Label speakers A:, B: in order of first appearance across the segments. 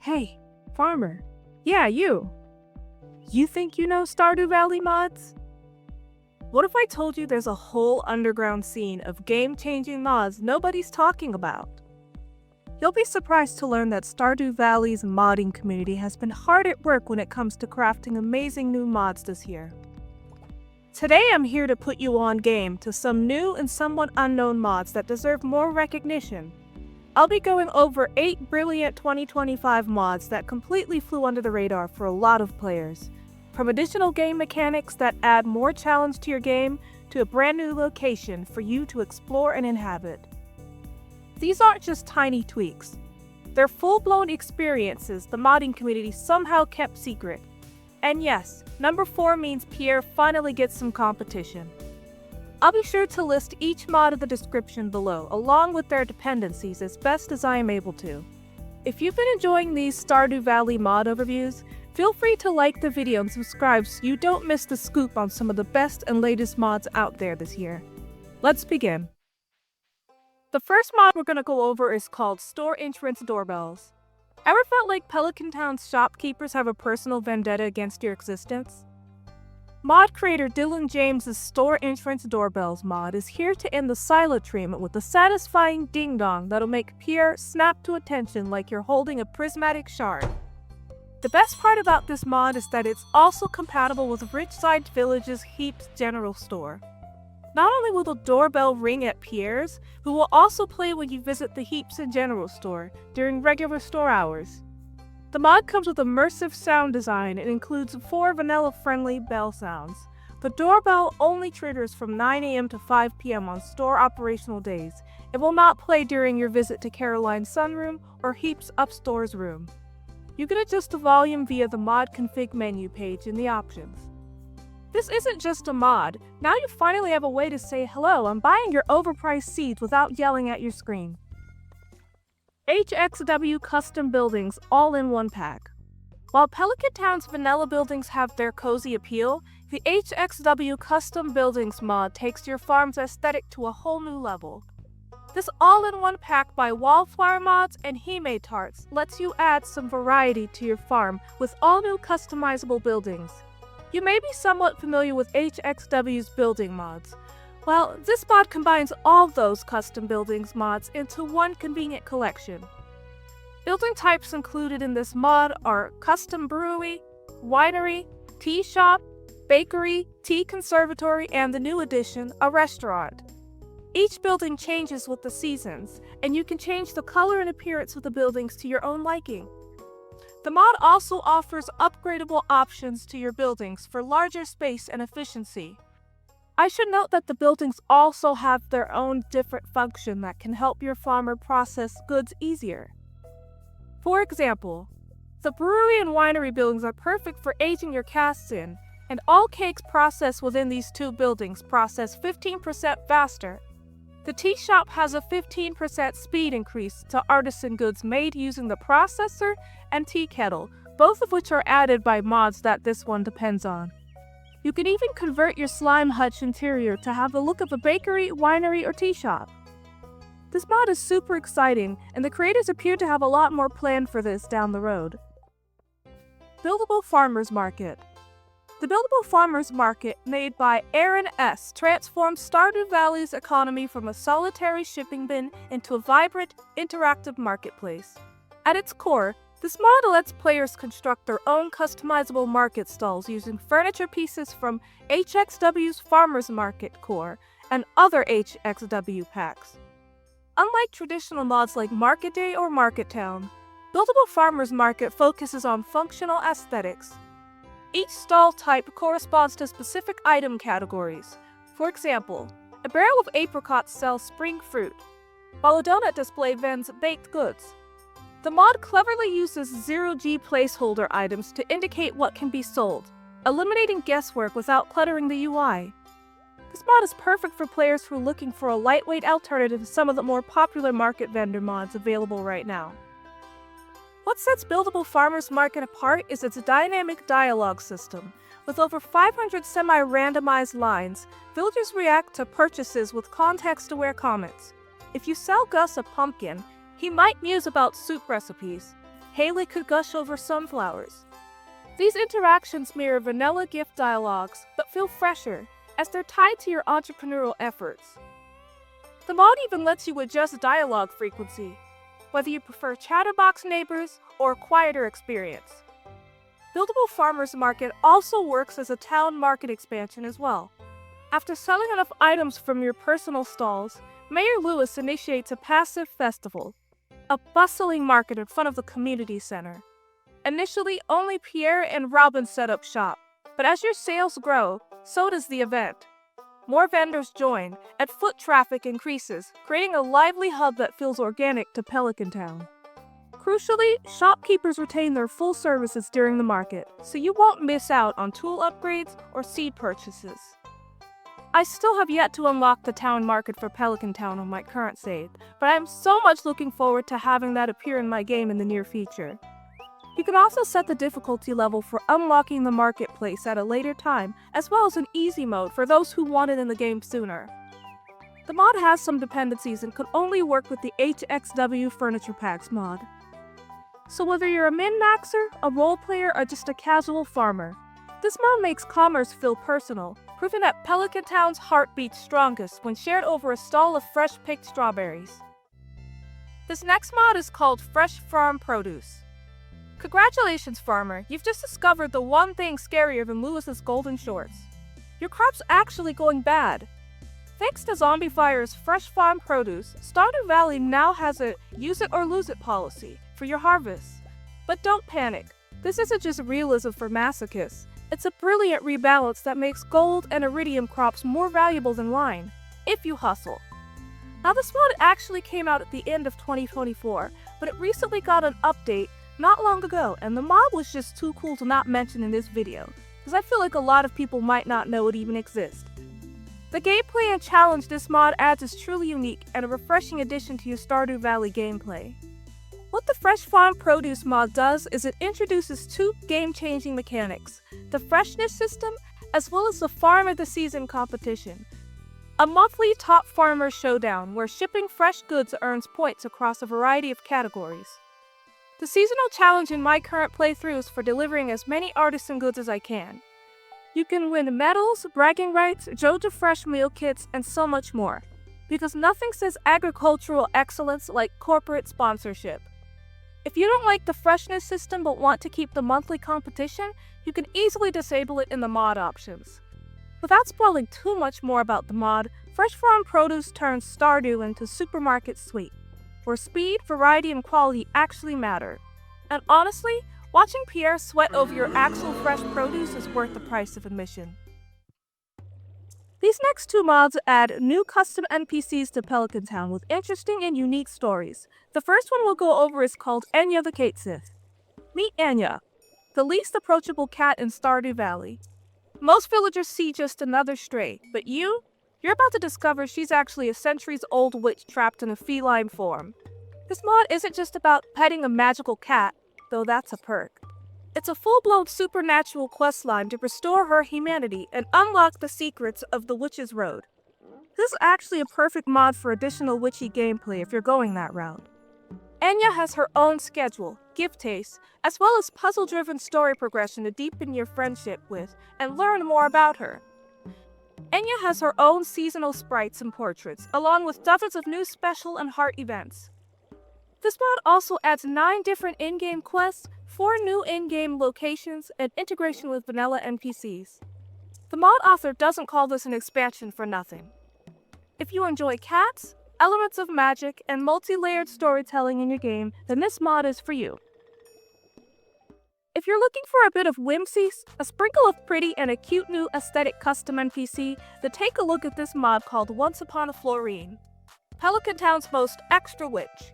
A: Hey, farmer. Yeah, you. You think you know Stardew Valley mods? What if I told you there's a whole underground scene of game-changing mods nobody's talking about? You'll be surprised to learn that Stardew Valley's modding community has been hard at work when it comes to crafting amazing new mods this year. Today I'm here to put you on game to some new and somewhat unknown mods that deserve more recognition. I'll be going over 8 brilliant 2025 mods that completely flew under the radar for a lot of players. From additional game mechanics that add more challenge to your game, to a brand new location for you to explore and inhabit. These aren't just tiny tweaks. They're full-blown experiences the modding community somehow kept secret. And yes, number 4 means Pierre finally gets some competition. I'll be sure to list each mod in the description below, along with their dependencies as best as I am able to. If you've been enjoying these Stardew Valley mod overviews, feel free to like the video and subscribe so you don't miss the scoop on some of the best and latest mods out there this year. Let's begin. The first mod we're going to go over is called Store Entrance Doorbells. Ever felt like Pelican Town's shopkeepers have a personal vendetta against your existence? Mod creator Dylan James's Store Entrance Doorbells mod is here to end the silent treatment with a satisfying ding-dong that'll make Pierre snap to attention like you're holding a prismatic shard. The best part about this mod is that it's also compatible with Ridgeside Village's Heaps General Store. Not only will the doorbell ring at Pierre's, but will also play when you visit the Heaps and General Store during regular store hours. The mod comes with immersive sound design and includes 4 vanilla-friendly bell sounds. The doorbell only triggers from 9 AM to 5 PM on store operational days. It will not play during your visit to Caroline's sunroom or Heaps Upstore's room. You can adjust the volume via the mod config menu page in the options. This isn't just a mod. Now you finally have a way to say, "Hello, I'm buying your overpriced seeds" without yelling at your screen. HXW Custom Buildings all in one pack. While Pelican Town's vanilla buildings have their cozy appeal, the HXW Custom Buildings mod takes your farm's aesthetic to a whole new level. This all-in-one pack by Wallflower Mods and Hime Tarts lets you add some variety to your farm with all new customizable buildings. You may be somewhat familiar with HXW's building mods. Well, this mod combines all those custom buildings mods into one convenient collection. Building types included in this mod are custom brewery, winery, tea shop, bakery, tea conservatory, and the new addition, a restaurant. Each building changes with the seasons, and you can change the color and appearance of the buildings to your own liking. The mod also offers upgradable options to your buildings for larger space and efficiency. I should note that the buildings also have their own different function that can help your farmer process goods easier. For example, the brewery and winery buildings are perfect for aging your casks in, and all cakes processed within these 2 buildings process 15% faster. The tea shop has a 15% speed increase to artisan goods made using the processor and tea kettle, both of which are added by mods that this one depends on. You can even convert your slime hutch interior to have the look of a bakery, winery, or tea shop. This mod is super exciting, and the creators appear to have a lot more planned for this down the road. Buildable Farmers Market. The Buildable Farmers Market, made by AirynS, transforms Stardew Valley's economy from a solitary shipping bin into a vibrant, interactive marketplace. At its core, this mod lets players construct their own customizable market stalls using furniture pieces from HXW's Farmers Market core and other HXW packs. Unlike traditional mods like Market Day or Market Town, Buildable Farmers Market focuses on functional aesthetics. Each stall type corresponds to specific item categories. For example, a barrel of apricots sells spring fruit, while a donut display vends baked goods. The mod cleverly uses zero-G placeholder items to indicate what can be sold, eliminating guesswork without cluttering the UI. This mod is perfect for players who are looking for a lightweight alternative to some of the more popular market vendor mods available right now. What sets Buildable Farmers Market apart is its dynamic dialogue system. With over 500 semi-randomized lines, villagers react to purchases with context-aware comments. If you sell Gus a pumpkin, he might muse about soup recipes. Haley could gush over sunflowers. These interactions mirror vanilla gift dialogues, but feel fresher, as they're tied to your entrepreneurial efforts. The mod even lets you adjust dialogue frequency, whether you prefer chatterbox neighbors or a quieter experience. Buildable Farmers Market also works as a town market expansion as well. After selling enough items from your personal stalls, Mayor Lewis initiates a passive festival, a bustling market in front of the community center. Initially, only Pierre and Robin set up shop, but as your sales grow, so does the event. More vendors join, and foot traffic increases, creating a lively hub that feels organic to Pelican Town. Crucially, shopkeepers retain their full services during the market, so you won't miss out on tool upgrades or seed purchases. I still have yet to unlock the town market for Pelican Town on my current save, but I am so much looking forward to having that appear in my game in the near future. You can also set the difficulty level for unlocking the marketplace at a later time, as well as an easy mode for those who want it in the game sooner. The mod has some dependencies and could only work with the HXW Furniture Packs mod. So whether you're a min-maxer, a role player, or just a casual farmer, this mod makes commerce feel personal, proving that Pelican Town's heart beats strongest when shared over a stall of fresh-picked strawberries. This next mod is called Fresh Farm Produce. Congratulations, farmer, you've just discovered the one thing scarier than Lewis's golden shorts. Your crop's actually going bad. Thanks to Zombifier's Fresh Farm Produce, Stardew Valley now has a use it or lose it policy for your harvest. But don't panic, this isn't just realism for masochists. It's a brilliant rebalance that makes gold and iridium crops more valuable than wine, if you hustle. Now this mod actually came out at the end of 2024, but it recently got an update not long ago, and the mod was just too cool to not mention in this video, because I feel like a lot of people might not know it even exists. The gameplay and challenge this mod adds is truly unique and a refreshing addition to your Stardew Valley gameplay. What the Fresh Farm Produce mod does is it introduces two game-changing mechanics, the freshness system as well as the Farm of the Season competition. A monthly top farmer showdown where shipping fresh goods earns points across a variety of categories. The seasonal challenge in my current playthrough is for delivering as many artisan goods as I can. You can win medals, bragging rights, Joja Fresh meal kits, and so much more. Because nothing says agricultural excellence like corporate sponsorship. If you don't like the freshness system but want to keep the monthly competition, you can easily disable it in the mod options. Without spoiling too much more about the mod, Fresh Farm Produce turns Stardew into Supermarket Suite, where speed, variety, and quality actually matter. And honestly, watching Pierre sweat over your actual fresh produce is worth the price of admission. These next two mods add new custom NPCs to Pelican Town with interesting and unique stories. The first one we'll go over is called Enya The Cat Sith. Meet Enya, the least approachable cat in Stardew Valley. Most villagers see just another stray, but you're about to discover she's actually a centuries-old witch trapped in a feline form. This mod isn't just about petting a magical cat, though that's a perk. It's a full-blown supernatural questline to restore her humanity and unlock the secrets of the Witch's Road. This is actually a perfect mod for additional witchy gameplay if you're going that route. Enya has her own schedule, gift taste, as well as puzzle-driven story progression to deepen your friendship with and learn more about her. Enya has her own seasonal sprites and portraits, along with dozens of new special and heart events. This mod also adds 9 different in-game quests, 4 new in-game locations, and integration with vanilla NPCs. The mod author doesn't call this an expansion for nothing. If you enjoy cats, elements of magic, and multi-layered storytelling in your game, then this mod is for you. If you're looking for a bit of whimsy, a sprinkle of pretty, and a cute new aesthetic custom NPC, then take a look at this mod called Once Upon a Fleurine, Pelican Town's most extra witch.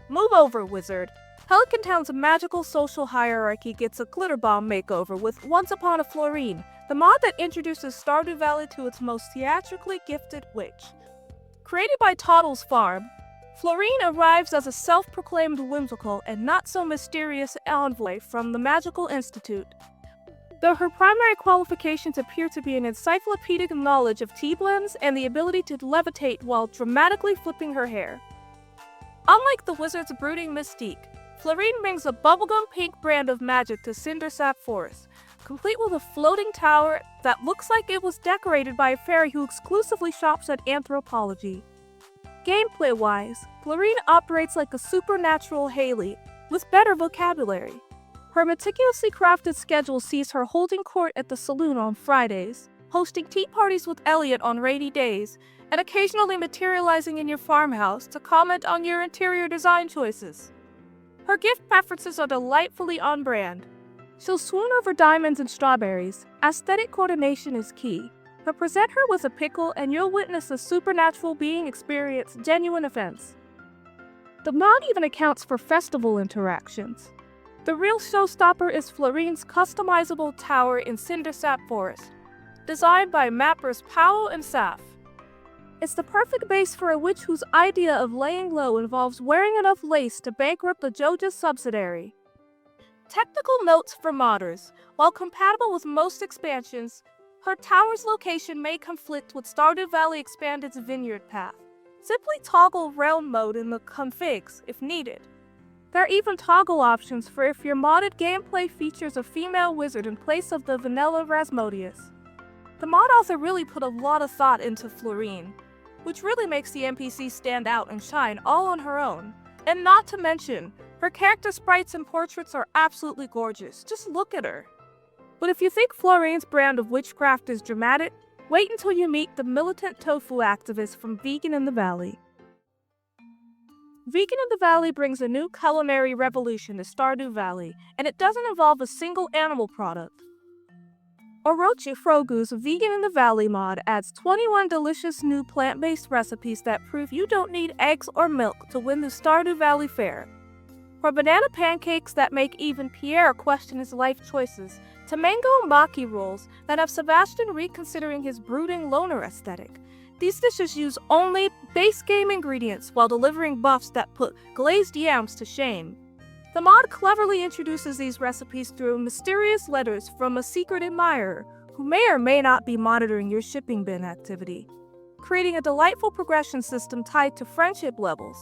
A: Move over, wizard. Pelican Town's magical social hierarchy gets a glitter bomb makeover with Once Upon a Fleurine, the mod that introduces Stardew Valley to its most theatrically gifted witch. Created by Toddle's Farm, Fleurine arrives as a self-proclaimed whimsical and not-so-mysterious envoy from the Magical Institute. Though her primary qualifications appear to be an encyclopedic knowledge of tea blends and the ability to levitate while dramatically flipping her hair. Unlike the wizard's brooding mystique, Fleurine brings a bubblegum pink brand of magic to Cindersap Forest, complete with a floating tower that looks like it was decorated by a fairy who exclusively shops at Anthropology. Gameplay-wise, Fleurine operates like a supernatural Haley, with better vocabulary. Her meticulously crafted schedule sees her holding court at the saloon on Fridays, hosting tea parties with Elliot on rainy days, and occasionally materializing in your farmhouse to comment on your interior design choices. Her gift preferences are delightfully on-brand. She'll swoon over diamonds and strawberries. Aesthetic coordination is key. But present her with a pickle and you'll witness a supernatural being experience genuine offense. The mod even accounts for festival interactions. The real showstopper is Fleurine's customizable tower in Cindersap Forest, designed by mappers Powell and Saf. It's the perfect base for a witch whose idea of laying low involves wearing enough lace to bankrupt the Joja's subsidiary. Technical notes for modders. While compatible with most expansions, her tower's location may conflict with Stardew Valley Expanded's Vineyard path. Simply toggle realm mode in the configs if needed. There are even toggle options for if your modded gameplay features a female wizard in place of the vanilla Rasmodius. The mod author really put a lot of thought into Fleurine, which really makes the NPC stand out and shine all on her own. And not to mention, her character sprites and portraits are absolutely gorgeous. Just look at her. But if you think Fleurine's brand of witchcraft is dramatic, wait until you meet the militant tofu activist from Vegan in the Valley. Vegan in the Valley brings a new culinary revolution to Stardew Valley, and it doesn't involve a single animal product. Orochi Frogu's Vegan in the Valley mod adds 21 delicious new plant-based recipes that prove you don't need eggs or milk to win the Stardew Valley Fair. From banana pancakes that make even Pierre question his life choices, to mango maki rolls that have Sebastian reconsidering his brooding loner aesthetic. These dishes use only base game ingredients while delivering buffs that put glazed yams to shame. The mod cleverly introduces these recipes through mysterious letters from a secret admirer who may or may not be monitoring your shipping bin activity, creating a delightful progression system tied to friendship levels.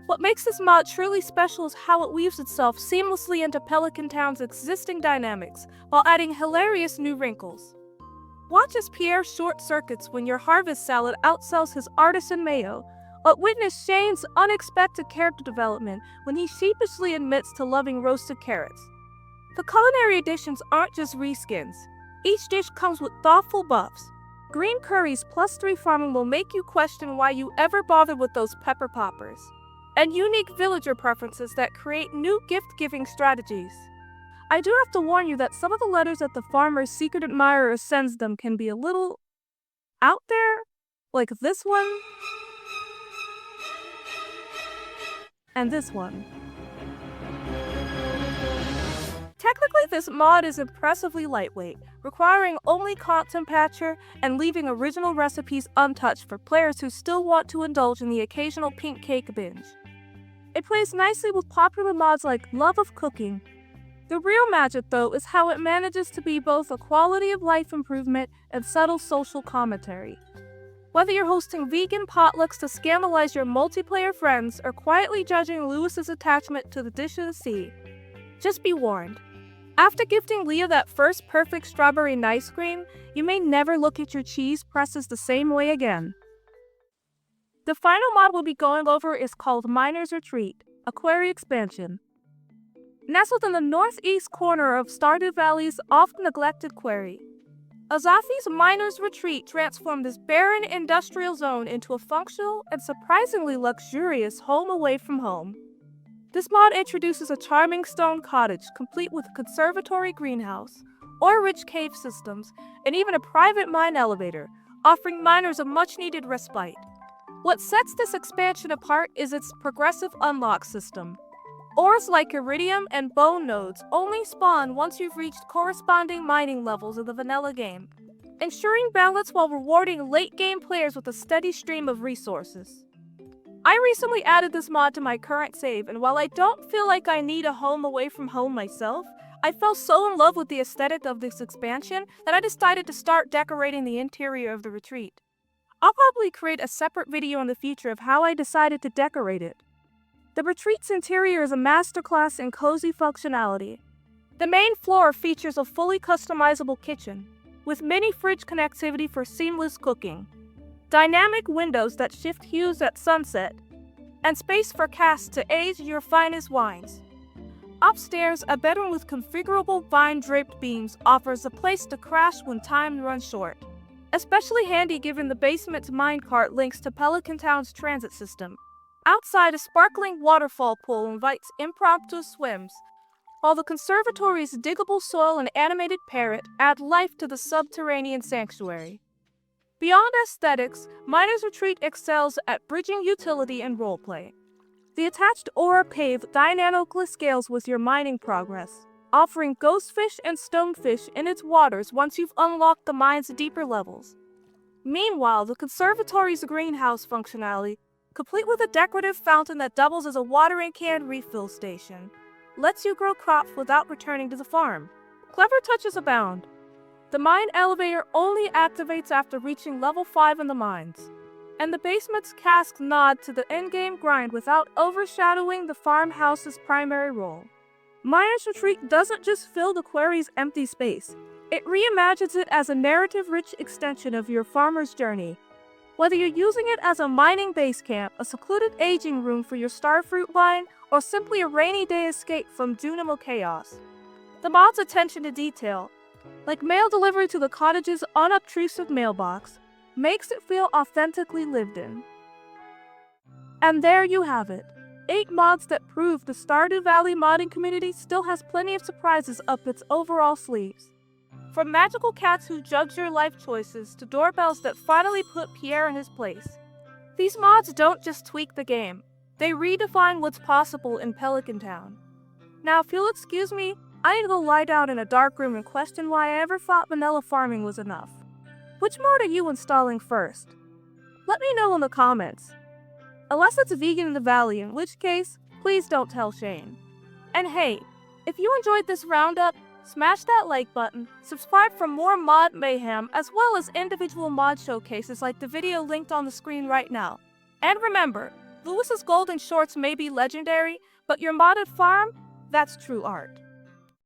A: What makes this mod truly special is how it weaves itself seamlessly into Pelican Town's existing dynamics while adding hilarious new wrinkles. Watch as Pierre short-circuits when your harvest salad outsells his artisan mayo, but witness Shane's unexpected character development when he sheepishly admits to loving roasted carrots. The culinary additions aren't just reskins. Each dish comes with thoughtful buffs. Green Curry's +3 farming will make you question why you ever bothered with those pepper poppers. And unique villager preferences that create new gift-giving strategies. I do have to warn you that some of the letters that the farmer's secret admirer sends them can be a little out there, like this one, and this one. Technically, this mod is impressively lightweight, requiring only Content Patcher and leaving original recipes untouched for players who still want to indulge in the occasional pink cake binge. It plays nicely with popular mods like Love of Cooking. The real magic, though, is how it manages to be both a quality of life improvement and subtle social commentary. Whether you're hosting vegan potlucks to scandalize your multiplayer friends or quietly judging Lewis's attachment to the dish of the sea, just be warned. After gifting Leah that first perfect strawberry ice cream, you may never look at your cheese presses the same way again. The final mod we'll be going over is called Miner's Retreat, a Quarry expansion. Nestled in the northeast corner of Stardew Valley's oft-neglected Quarry, Azafi's Miner's Retreat transformed this barren industrial zone into a functional and surprisingly luxurious home away from home. This mod introduces a charming stone cottage complete with a conservatory greenhouse, ore-rich cave systems, and even a private mine elevator, offering miners a much-needed respite. What sets this expansion apart is its progressive unlock system. Ores like iridium and bone nodes only spawn once you've reached corresponding mining levels of the vanilla game, ensuring balance while rewarding late-game players with a steady stream of resources. I recently added this mod to my current save, and while I don't feel like I need a home away from home myself, I fell so in love with the aesthetic of this expansion that I decided to start decorating the interior of the retreat. I'll probably create a separate video in the future of how I decided to decorate it. The retreat's interior is a masterclass in cozy functionality. The main floor features a fully customizable kitchen, with mini fridge connectivity for seamless cooking, dynamic windows that shift hues at sunset, and space for casks to age your finest wines. Upstairs, a bedroom with configurable vine-draped beams offers a place to crash when time runs short. Especially handy given the basement's minecart links to Pelican Town's transit system. Outside, a sparkling waterfall pool invites impromptu swims, while the conservatory's diggable soil and animated parrot add life to the subterranean sanctuary. Beyond aesthetics, Miner's Retreat excels at bridging utility and roleplay. The attached Aura Cave dynamically scales with your mining progress, offering ghostfish and stonefish in its waters once you've unlocked the mine's deeper levels. Meanwhile, the conservatory's greenhouse functionality, complete with a decorative fountain that doubles as a watering can refill station, lets you grow crops without returning to the farm. Clever touches abound. The mine elevator only activates after reaching level 5 in the mines, and the basement's casks nod to the endgame grind without overshadowing the farmhouse's primary role. Miner's Retreat doesn't just fill the quarry's empty space, it reimagines it as a narrative-rich extension of your farmer's journey. Whether you're using it as a mining base camp, a secluded aging room for your starfruit vine, or simply a rainy day escape from Dunamo chaos, the mod's attention to detail, like mail delivery to the cottage's unobtrusive mailbox, makes it feel authentically lived in. And there you have it. 8 mods that prove the Stardew Valley modding community still has plenty of surprises up its overall sleeves. From magical cats who judge your life choices to doorbells that finally put Pierre in his place, these mods don't just tweak the game, they redefine what's possible in Pelican Town. Now if you'll excuse me, I need to go lie down in a dark room and question why I ever thought vanilla farming was enough. Which mod are you installing first? Let me know in the comments. Unless it's vegan in the valley, in which case, please don't tell Shane. And hey, if you enjoyed this roundup, smash that like button, subscribe for more mod mayhem, as well as individual mod showcases like the video linked on the screen right now. And remember, Lewis's golden shorts may be legendary, but your modded farm, that's true art.